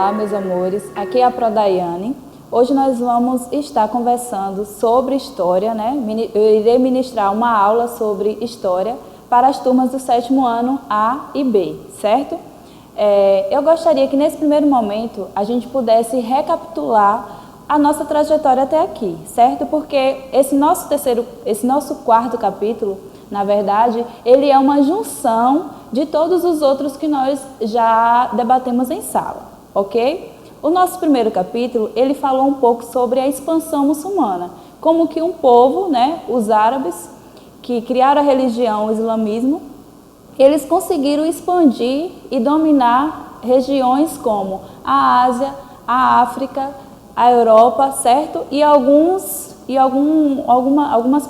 Olá, meus amores, aqui é a Prodaiane. Hoje nós vamos estar conversando sobre história, né? Eu irei ministrar uma aula sobre história para as turmas do 7º ano A e B, certo? Eu gostaria que nesse primeiro momento a gente pudesse recapitular a nossa trajetória até aqui, certo? Porque esse nosso quarto capítulo, na verdade, ele é uma junção de todos os outros que nós já debatemos em sala, ok? O nosso primeiro capítulo, ele falou um pouco sobre a expansão muçulmana, como que um povo, né, os árabes, que criaram a religião, o islamismo, eles conseguiram expandir e dominar regiões como a Ásia, a África, a Europa, certo? E algumas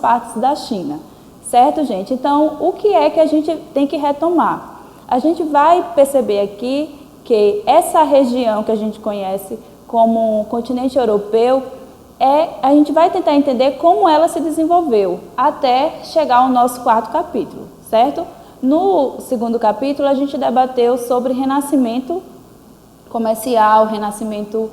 partes da China, certo, gente? Então, o que é que a gente tem que retomar? A gente vai perceber aqui que essa região que a gente conhece como continente europeu, a gente vai tentar entender como ela se desenvolveu até chegar ao nosso quarto capítulo, certo? No segundo capítulo, a gente debateu sobre renascimento comercial, renascimento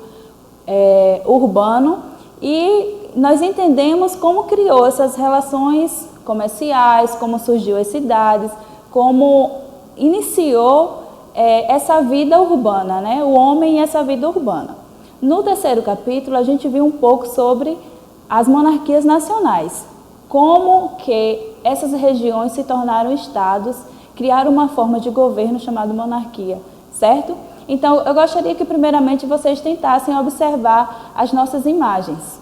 urbano, e nós entendemos como criou essas relações comerciais, como surgiu as cidades, como iniciou essa vida urbana, né? O homem e essa vida urbana. No terceiro capítulo, a gente viu um pouco sobre as monarquias nacionais, como que essas regiões se tornaram estados, criaram uma forma de governo chamada monarquia, certo? Então, eu gostaria que primeiramente vocês tentassem observar as nossas imagens.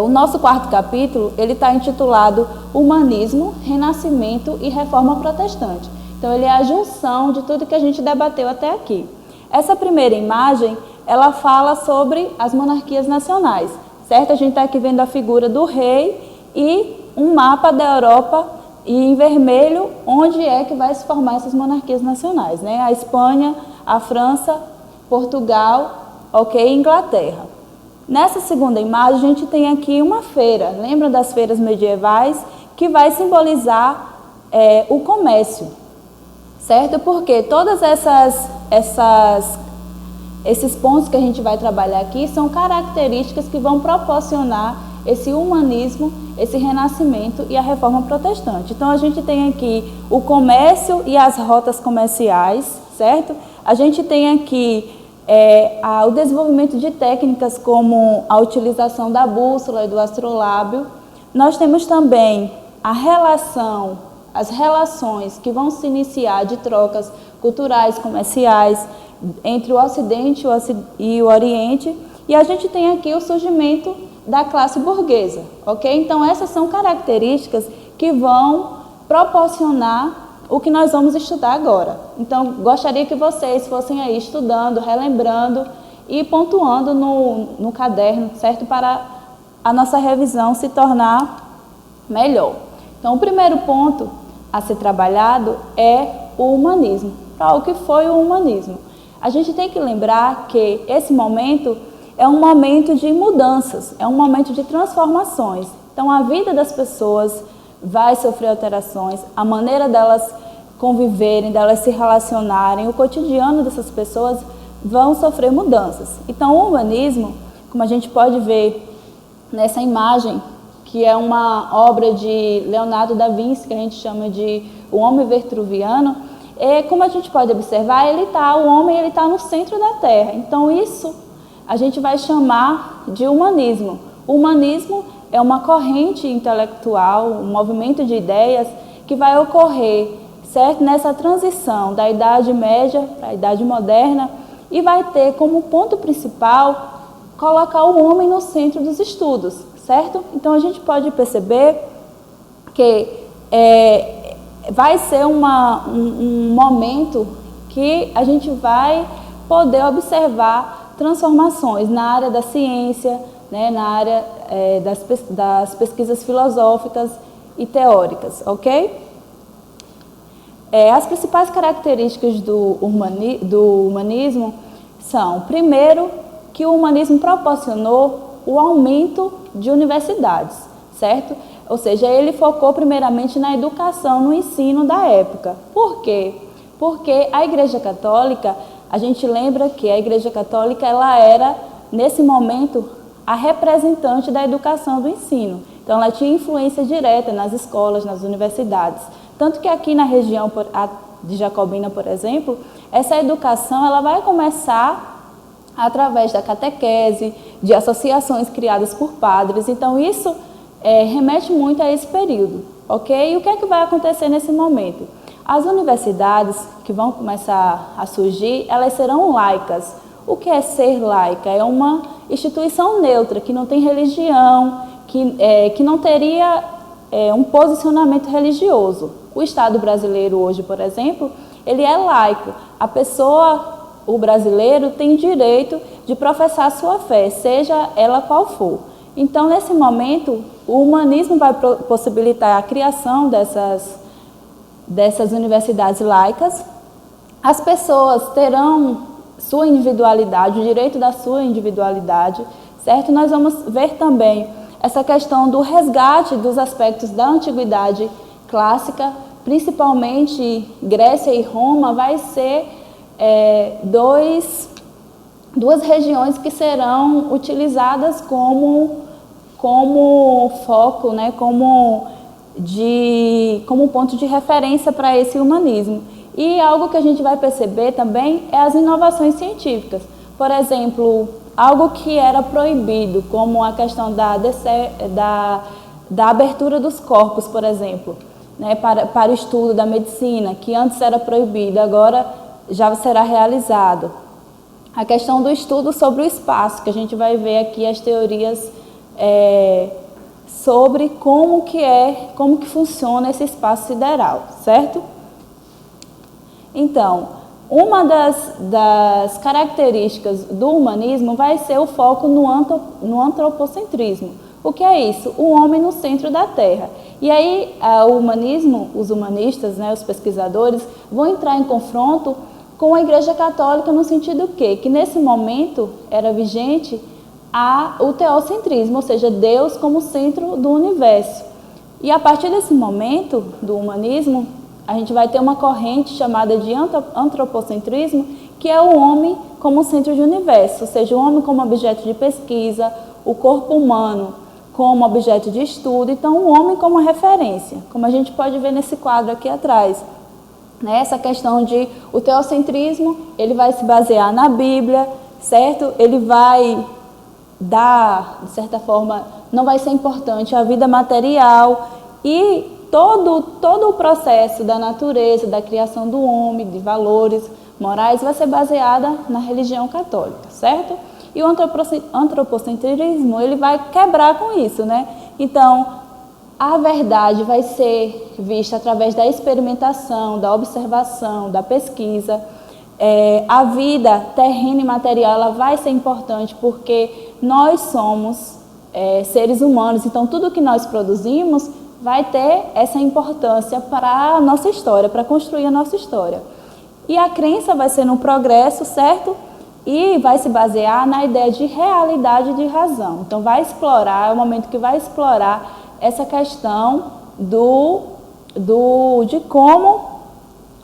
O nosso quarto capítulo, ele está intitulado Humanismo, Renascimento e Reforma Protestante. Então, ele é a junção de tudo que a gente debateu até aqui. Essa primeira imagem, ela fala sobre as monarquias nacionais, certo? A gente está aqui vendo a figura do rei e um mapa da Europa, e em vermelho, onde é que vai se formar essas monarquias nacionais, né? A Espanha, a França, Portugal, ok, Inglaterra. Nessa segunda imagem, a gente tem aqui uma feira, lembra das feiras medievais, que vai simbolizar o comércio, certo? Porque todas esses pontos que a gente vai trabalhar aqui são características que vão proporcionar esse humanismo, esse renascimento e a reforma protestante. Então, a gente tem aqui o comércio e as rotas comerciais, certo? A gente tem aqui o desenvolvimento de técnicas como a utilização da bússola e do astrolábio. Nós temos também as relações que vão se iniciar de trocas culturais, comerciais, entre o Ocidente e o Oriente. E a gente tem aqui o surgimento da classe burguesa, ok? Então, essas são características que vão proporcionar o que nós vamos estudar agora. Então, gostaria que vocês fossem aí estudando, relembrando e pontuando no caderno, certo? Para a nossa revisão se tornar melhor. Então, o primeiro ponto a ser trabalhado é o humanismo. O que foi o humanismo? A gente tem que lembrar que esse momento é um momento de mudanças, é um momento de transformações. Então, a vida das pessoas vai sofrer alterações, a maneira delas conviverem, delas se relacionarem, o cotidiano dessas pessoas vão sofrer mudanças. Então, o humanismo, como a gente pode ver nessa imagem, que é uma obra de Leonardo da Vinci, que a gente chama de O Homem Vitruviano, como a gente pode observar, o homem está no centro da Terra. Então, isso a gente vai chamar de humanismo. O humanismo é uma corrente intelectual, um movimento de ideias que vai ocorrer, certo? Nessa transição da Idade Média para a Idade Moderna, e vai ter como ponto principal colocar o homem no centro dos estudos, certo? Então, a gente pode perceber que vai ser um momento que a gente vai poder observar transformações na área da ciência, né, na área das pesquisas filosóficas e teóricas, ok? As principais características do humanismo são, primeiro, que o humanismo proporcionou o aumento de universidades, certo? Ou seja, ele focou primeiramente na educação, no ensino da época. Por quê? Porque a Igreja Católica, a gente lembra que a Igreja Católica ela era, nesse momento, a representante da educação do ensino. Então, ela tinha influência direta nas escolas, nas universidades. Tanto que aqui na região de Jacobina, por exemplo, essa educação ela vai começar através da catequese, de associações criadas por padres. Então, isso remete muito a esse período, ok? E o que é que vai acontecer nesse momento? As universidades que vão começar a surgir, elas serão laicas. O que é ser laica? É uma instituição neutra, que não tem religião, que não teria um posicionamento religioso. O Estado brasileiro hoje, por exemplo, ele é laico. O brasileiro tem direito de professar sua fé, seja ela qual for. Então, nesse momento, o humanismo vai possibilitar a criação dessas universidades laicas. As pessoas terão sua individualidade, o direito da sua individualidade, certo? Nós vamos ver também essa questão do resgate dos aspectos da antiguidade clássica, principalmente Grécia e Roma, vai ser duas regiões que serão utilizadas como foco, né, como ponto de referência para esse humanismo. E algo que a gente vai perceber também é as inovações científicas. Por exemplo, algo que era proibido, como a questão da abertura dos corpos, por exemplo, né, para o estudo da medicina, que antes era proibido, agora já será realizado. A questão do estudo sobre o espaço, que a gente vai ver aqui as teorias sobre como que funciona esse espaço sideral, certo? Então, uma das características do humanismo vai ser o foco no antropocentrismo. O que é isso? O homem no centro da Terra. E aí, o humanismo, os humanistas, né, os pesquisadores, vão entrar em confronto com a Igreja Católica no sentido que nesse momento era vigente o teocentrismo, ou seja, Deus como centro do universo. E a partir desse momento do humanismo, a gente vai ter uma corrente chamada de antropocentrismo, que é o homem como centro de universo, ou seja, o homem como objeto de pesquisa, o corpo humano como objeto de estudo, então o homem como referência, como a gente pode ver nesse quadro aqui atrás. Essa questão de o teocentrismo, ele vai se basear na Bíblia, certo? Ele vai dar, de certa forma, não vai ser importante a vida material e todo o processo da natureza, da criação do homem, de valores morais, vai ser baseada na religião católica, certo? E o antropocentrismo, ele vai quebrar com isso, né? Então, a verdade vai ser vista através da experimentação, da observação, da pesquisa. A vida terrena e material ela vai ser importante porque nós somos seres humanos, então tudo que nós produzimos vai ter essa importância para a nossa história, para construir a nossa história. E a crença vai ser no progresso, certo? E vai se basear na ideia de realidade e de razão. Então vai explorar, é o momento que vai explorar essa questão de como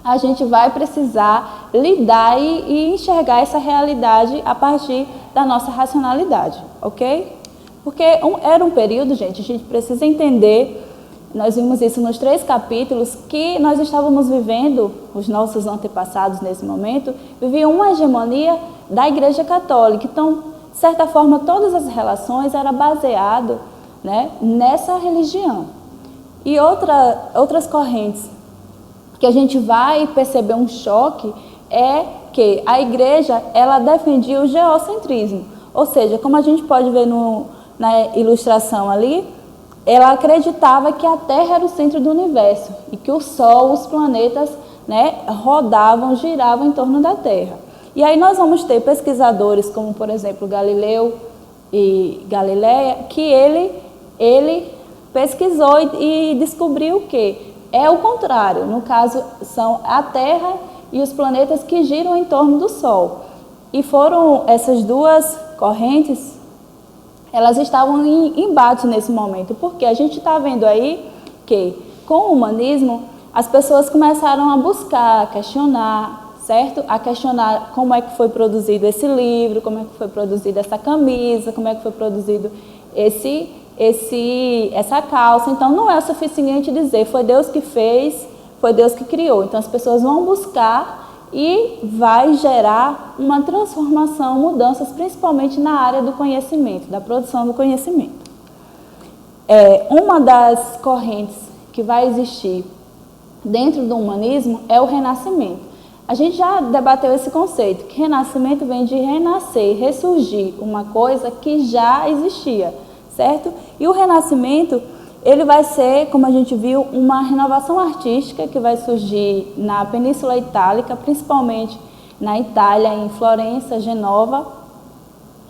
a gente vai precisar lidar e enxergar essa realidade a partir da nossa racionalidade, ok? Porque era um período, gente, a gente precisa entender, nós vimos isso nos 3 capítulos, que nós estávamos vivendo, os nossos antepassados nesse momento, viviam uma hegemonia da Igreja Católica. Então, de certa forma, todas as relações eram baseadas, né, nessa religião. E outras correntes que a gente vai perceber um choque é que a igreja ela defendia o geocentrismo, ou seja, como a gente pode ver na ilustração ali, ela acreditava que a Terra era o centro do universo e que o Sol, os planetas, né, giravam em torno da Terra. E aí nós vamos ter pesquisadores como, por exemplo, Galileu e Galileia, que ele pesquisou e descobriu que é o contrário. No caso, são a Terra e os planetas que giram em torno do Sol. E foram essas duas correntes, elas estavam em embate nesse momento, porque a gente está vendo aí que, com o humanismo, as pessoas começaram a buscar, a questionar, certo? A questionar como é que foi produzido esse livro, como é que foi produzida essa camisa, como é que foi produzido essa calça. Então, não é o suficiente dizer foi Deus que fez, foi Deus que criou. Então, as pessoas vão buscar e vai gerar uma transformação, mudanças, principalmente na área do conhecimento, da produção do conhecimento. Uma das correntes que vai existir dentro do humanismo é o renascimento. A gente já debateu esse conceito, que renascimento vem de renascer, ressurgir, uma coisa que já existia, certo? E o renascimento, ele vai ser, como a gente viu, uma renovação artística que vai surgir na Península Itálica, principalmente na Itália, em Florença, Genova,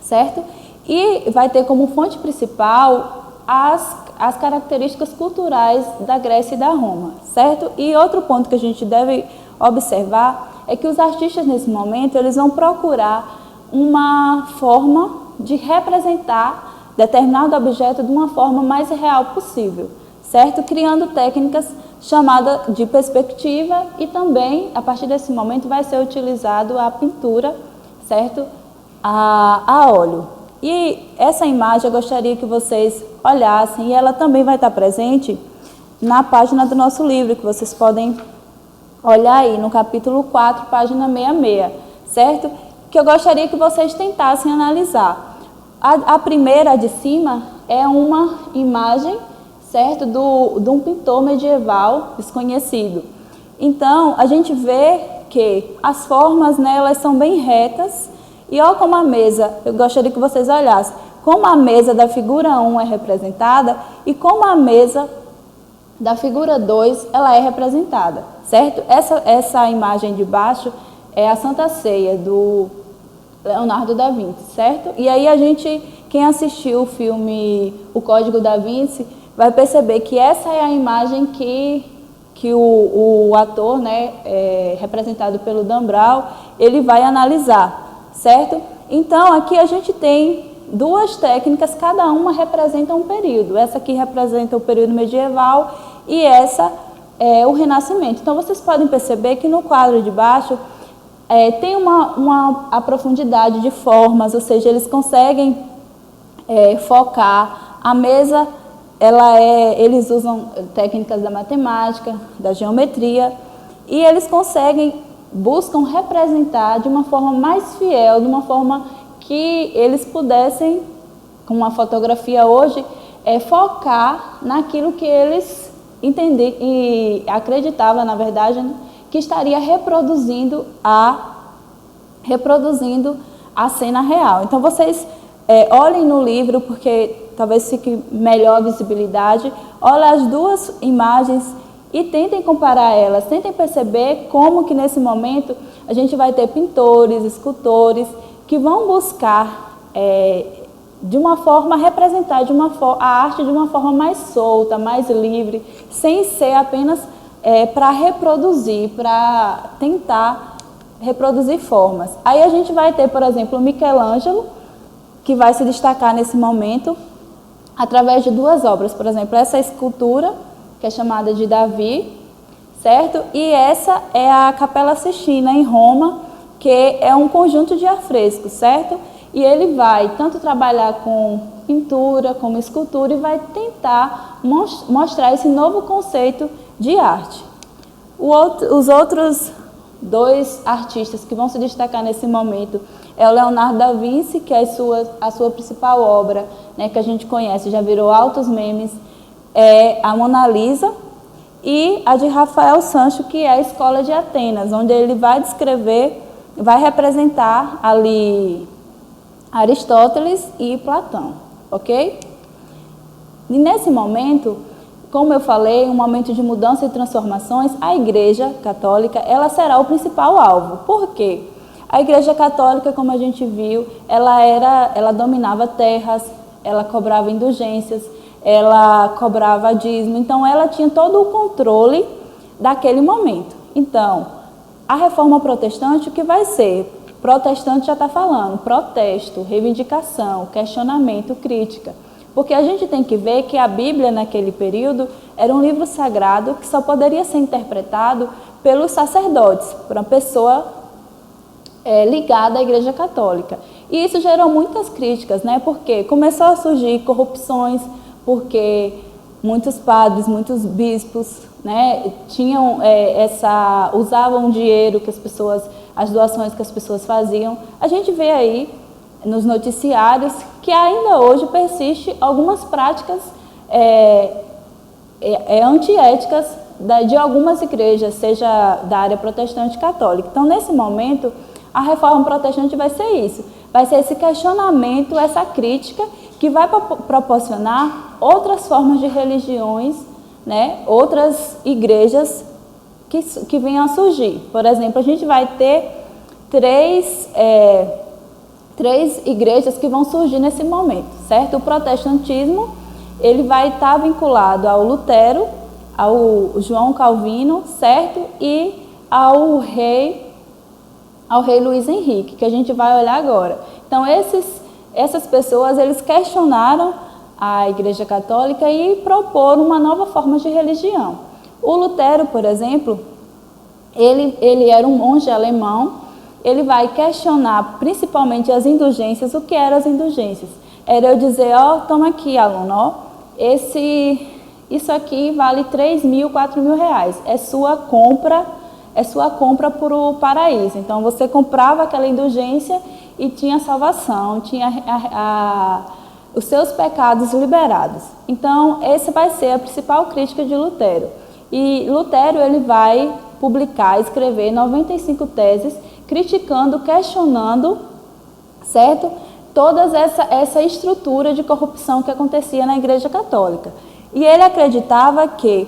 certo? E vai ter como fonte principal as características culturais da Grécia e da Roma, certo? E outro ponto que a gente deve observar é que os artistas, nesse momento, eles vão procurar uma forma de representar determinado objeto de uma forma mais real possível, certo? Criando técnicas chamadas de perspectiva e também, a partir desse momento, vai ser utilizado a pintura, certo? A óleo. E essa imagem eu gostaria que vocês olhassem, e ela também vai estar presente na página do nosso livro, que vocês podem olhar aí, no capítulo 4, página 66, certo? Que eu gostaria que vocês tentassem analisar. A primeira de cima é uma imagem, certo, de um pintor medieval desconhecido. Então, a gente vê que as formas, né, elas são bem retas. E olha como a mesa, eu gostaria que vocês olhassem, como a mesa da figura 1 é representada e como a mesa da figura 2 ela é representada, certo? Essa imagem de baixo é a Santa Ceia, do Leonardo da Vinci, certo? E aí quem assistiu o filme O Código da Vinci, vai perceber que essa é a imagem que o ator, né, representado pelo Dan Brown, ele vai analisar, certo? Então, aqui a gente tem duas técnicas, cada uma representa um período. Essa aqui representa o período medieval e essa é o Renascimento. Então, vocês podem perceber que no quadro de baixo tem a profundidade de formas, ou seja, eles conseguem focar. A mesa, eles usam técnicas da matemática, da geometria, e eles buscam representar de uma forma mais fiel, de uma forma que eles pudessem, com uma fotografia hoje, focar naquilo que eles entendiam e acreditavam, na verdade, né, que estaria reproduzindo a cena real. Então, vocês olhem no livro, porque talvez fique melhor a visibilidade, olhem as duas imagens e tentem comparar elas, tentem perceber como que nesse momento a gente vai ter pintores, escultores, que vão buscar, de uma forma, representar a arte de uma forma mais solta, mais livre, sem ser apenas para reproduzir, para tentar reproduzir formas. Aí a gente vai ter, por exemplo, o Michelangelo, que vai se destacar nesse momento através de duas obras. Por exemplo, essa escultura, que é chamada de Davi, certo? E essa é a Capela Sistina, em Roma, que é um conjunto de afrescos, certo? E ele vai tanto trabalhar com pintura, como escultura, e vai tentar mostrar esse novo conceito de arte. Os outros dois artistas que vão se destacar nesse momento é o Leonardo da Vinci, que é a sua principal obra, né, que a gente conhece, já virou altos memes, é a Mona Lisa, e a de Rafael Sancho, que é a Escola de Atenas, onde ele vai descrever, vai representar ali Aristóteles e Platão, ok? E nesse momento, como eu falei, um momento de mudança e transformações, a Igreja Católica, ela será o principal alvo. Por quê? A Igreja Católica, como a gente viu, ela dominava terras, ela cobrava indulgências, ela cobrava dízimo, então ela tinha todo o controle daquele momento. Então, a reforma protestante, o que vai ser? Protestante já está falando, protesto, reivindicação, questionamento, crítica. Porque a gente tem que ver que a Bíblia, naquele período, era um livro sagrado que só poderia ser interpretado pelos sacerdotes, por uma pessoa ligada à Igreja Católica. E isso gerou muitas críticas, né? Porque começou a surgir corrupções, porque muitos padres, muitos bispos, né, tinham usavam dinheiro que as doações que as pessoas faziam. A gente vê aí nos noticiários que ainda hoje persiste algumas práticas antiéticas de algumas igrejas, seja da área protestante e católica. Então, nesse momento, a reforma protestante vai ser isso, vai ser esse questionamento, essa crítica que vai proporcionar outras formas de religiões, né, outras igrejas que venham a surgir. Por exemplo, a gente vai ter três igrejas que vão surgir nesse momento, certo? O protestantismo, ele vai estar vinculado ao Lutero, ao João Calvino, certo? E ao rei Luís Henrique, que a gente vai olhar agora. Então, essas pessoas, eles questionaram a Igreja Católica e proporam uma nova forma de religião. O Lutero, por exemplo, ele era um monge alemão. Ele vai questionar principalmente as indulgências. O que eram as indulgências? Era eu dizer, toma aqui, aluno, isso aqui vale 3 mil, 4 mil reais. É sua compra para o paraíso. Então, você comprava aquela indulgência e tinha salvação, tinha os seus pecados liberados. Então, essa vai ser a principal crítica de Lutero. E Lutero, ele vai escrever 95 teses, criticando, questionando, certo? Toda essa estrutura de corrupção que acontecia na Igreja Católica. E ele acreditava que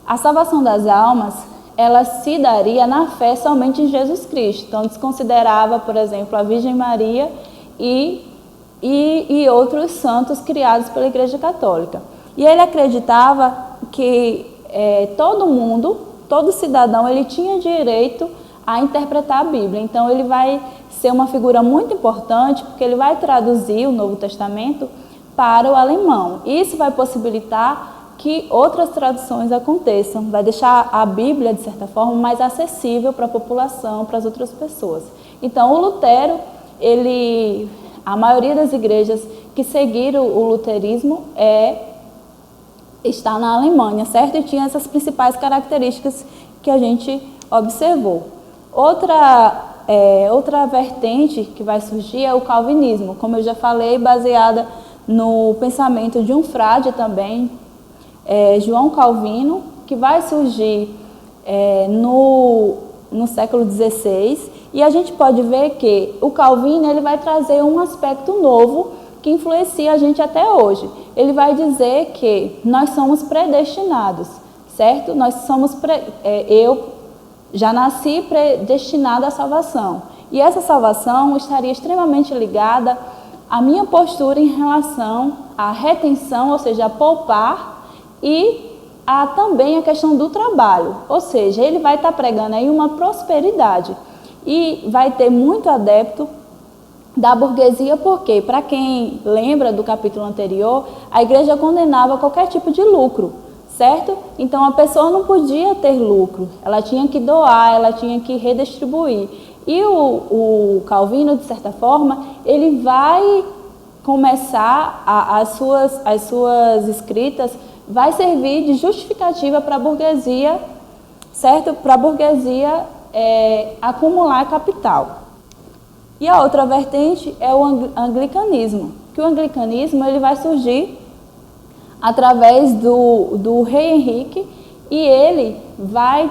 a salvação das almas, ela se daria na fé somente em Jesus Cristo. Então, desconsiderava, por exemplo, a Virgem Maria e outros santos criados pela Igreja Católica. E ele acreditava que todo cidadão, ele tinha direito a interpretar a Bíblia. Então, ele vai ser uma figura muito importante, porque ele vai traduzir o Novo Testamento para o alemão. Isso vai possibilitar que outras traduções aconteçam, vai deixar a Bíblia, de certa forma, mais acessível para a população, para as outras pessoas. Então, o Lutero, a maioria das igrejas que seguiram o luterismo está na Alemanha, certo? E tinha essas principais características que a gente observou. Outra vertente que vai surgir é o calvinismo, como eu já falei, baseada no pensamento de um frade também, João Calvino, que vai surgir no século XVI, e a gente pode ver que o Calvino, ele vai trazer um aspecto novo que influencia a gente até hoje. Ele vai dizer que nós somos predestinados, certo? Eu já nasci predestinado à salvação. E essa salvação estaria extremamente ligada à minha postura em relação à retenção, ou seja, a poupar, e também a questão do trabalho. Ou seja, ele vai estar pregando aí uma prosperidade. E vai ter muito adepto da burguesia, porque, para quem lembra do capítulo anterior, a igreja condenava qualquer tipo de lucro, certo? Então, a pessoa não podia ter lucro, ela tinha que doar, ela tinha que redistribuir. E o Calvino, de certa forma, ele vai começar, as suas escritas, vai servir de justificativa para a burguesia, certo? Para a burguesia acumular capital. E a outra vertente é o anglicanismo, que o anglicanismo ele vai surgir através do rei Henrique, e ele vai,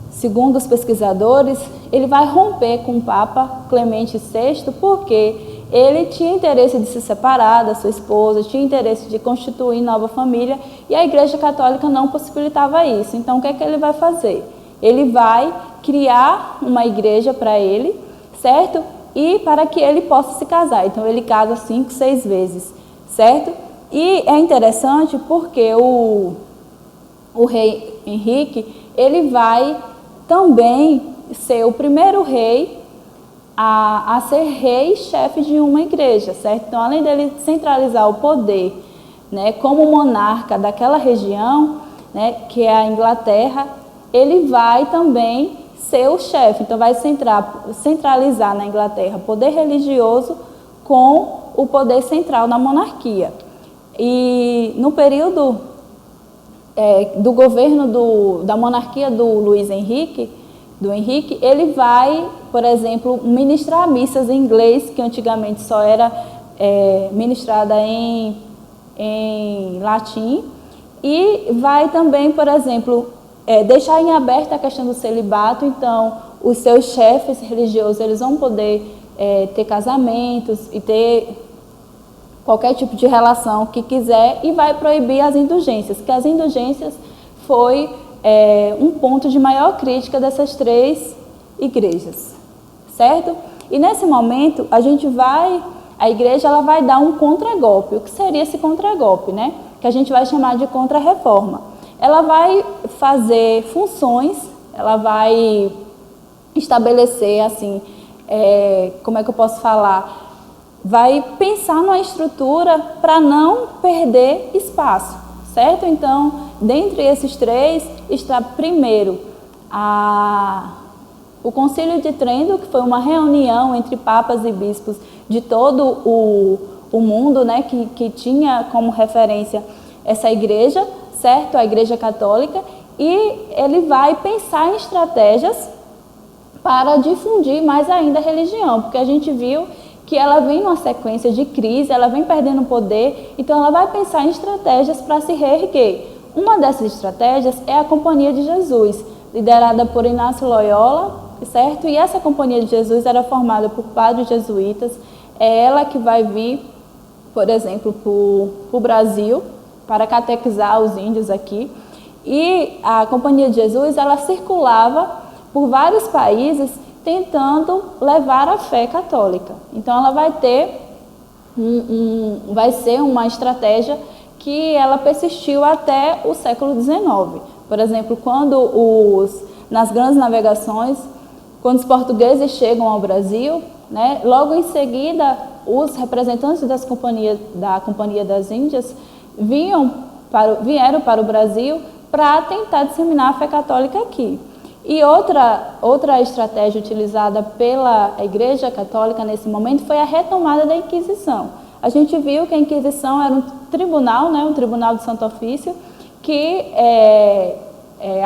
segundo os pesquisadores, ele vai romper com o Papa Clemente VI, porque ele tinha interesse de se separar da sua esposa, tinha interesse de constituir nova família, e a Igreja Católica não possibilitava isso. Então, o que é que ele vai fazer? Ele vai criar uma igreja para ele, certo? E para que ele possa se casar. Então, ele casa 5, 6 vezes, certo? E é interessante porque o rei Henrique, ele vai também ser o primeiro rei a ser rei e chefe de uma igreja, certo? Então, além dele centralizar o poder, né, como monarca daquela região, né, que é a Inglaterra, ele vai também ser o chefe. Então vai centralizar na Inglaterra poder religioso com o poder central na monarquia. E no período do governo da monarquia do Luís Henrique, ele vai, por exemplo, ministrar missas em inglês, que antigamente só era ministrada em latim, e vai também, por exemplo, deixar em aberto a questão do celibato. Então, os seus chefes religiosos eles vão poder ter casamentos e ter qualquer tipo de relação que quiser, e vai proibir as indulgências, que as indulgências foi um ponto de maior crítica dessas três igrejas, certo? E nesse momento a igreja ela vai dar um contragolpe. O que seria esse contragolpe, né? Que a gente vai chamar de contra-reforma. Ela vai fazer funções, ela vai estabelecer assim, como é que eu posso falar? Vai pensar numa estrutura para não perder espaço, certo? Então, dentre esses três, está primeiro o Concílio de Trento, que foi uma reunião entre papas e bispos de todo o mundo, né, que tinha como referência essa igreja, certo? A Igreja Católica, e ele vai pensar em estratégias para difundir mais ainda a religião, porque a gente viu que ela vem numa sequência de crise, ela vem perdendo poder, então ela vai pensar em estratégias para se reerguer. Uma dessas estratégias é a Companhia de Jesus, liderada por Inácio Loyola, certo? E essa Companhia de Jesus era formada por padres jesuítas. É ela que vai vir, por exemplo, para o Brasil, para catequizar os índios aqui. E a Companhia de Jesus, ela circulava por vários países tentando levar a fé católica. Então ela vai ter vai ser uma estratégia que ela persistiu até o século XIX. Por exemplo, nas grandes navegações, quando os portugueses chegam ao Brasil, né, logo em seguida os representantes da Companhia das Índias vieram para o Brasil para tentar disseminar a fé católica aqui. E outra estratégia utilizada pela Igreja Católica nesse momento foi a retomada da Inquisição. A gente viu que a Inquisição era um tribunal, né, um tribunal de Santo Ofício, que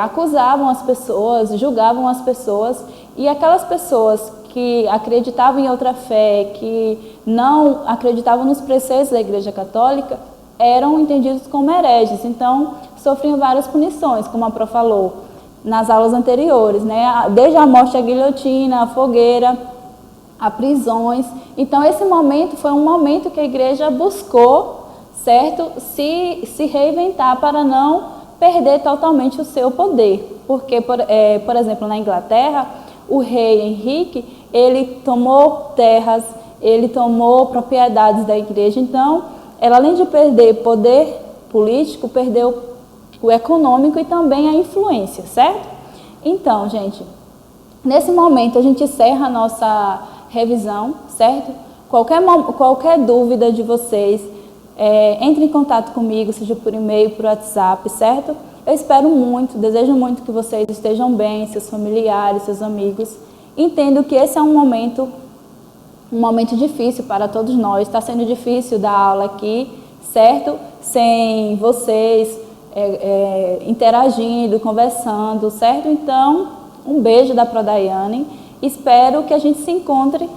acusavam as pessoas, julgavam as pessoas, e aquelas pessoas que acreditavam em outra fé, que não acreditavam nos preceitos da Igreja Católica, eram entendidos como hereges. Então, sofriam várias punições, como a Pro falou nas aulas anteriores, né? Desde a morte à guilhotina, à fogueira, a prisões. Então, esse momento foi um momento que a igreja buscou, certo, se reinventar para não perder totalmente o seu poder. Porque, por exemplo, na Inglaterra, o rei Henrique, ele tomou terras, ele tomou propriedades da igreja. Então, ela, além de perder poder político, perdeu o econômico e também a influência, certo? Então, gente, nesse momento a gente encerra a nossa revisão, certo? Qualquer dúvida de vocês, entre em contato comigo, seja por e-mail, por WhatsApp, certo? Eu espero muito, desejo muito que vocês estejam bem, seus familiares, seus amigos. Entendo que esse é um momento difícil para todos nós, está sendo difícil dar aula aqui, certo? Sem vocês interagindo, conversando, certo? Então, um beijo da Prodaiane. Espero que a gente se encontre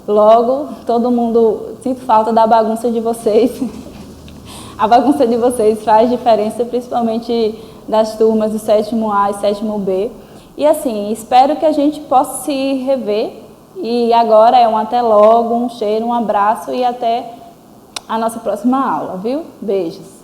logo. Todo mundo, sinto falta da bagunça de vocês. A bagunça de vocês faz diferença, principalmente das turmas do 7º A e 7º B. E assim, espero que a gente possa se rever. E agora é um até logo, um cheiro, um abraço e até a nossa próxima aula, viu? Beijos!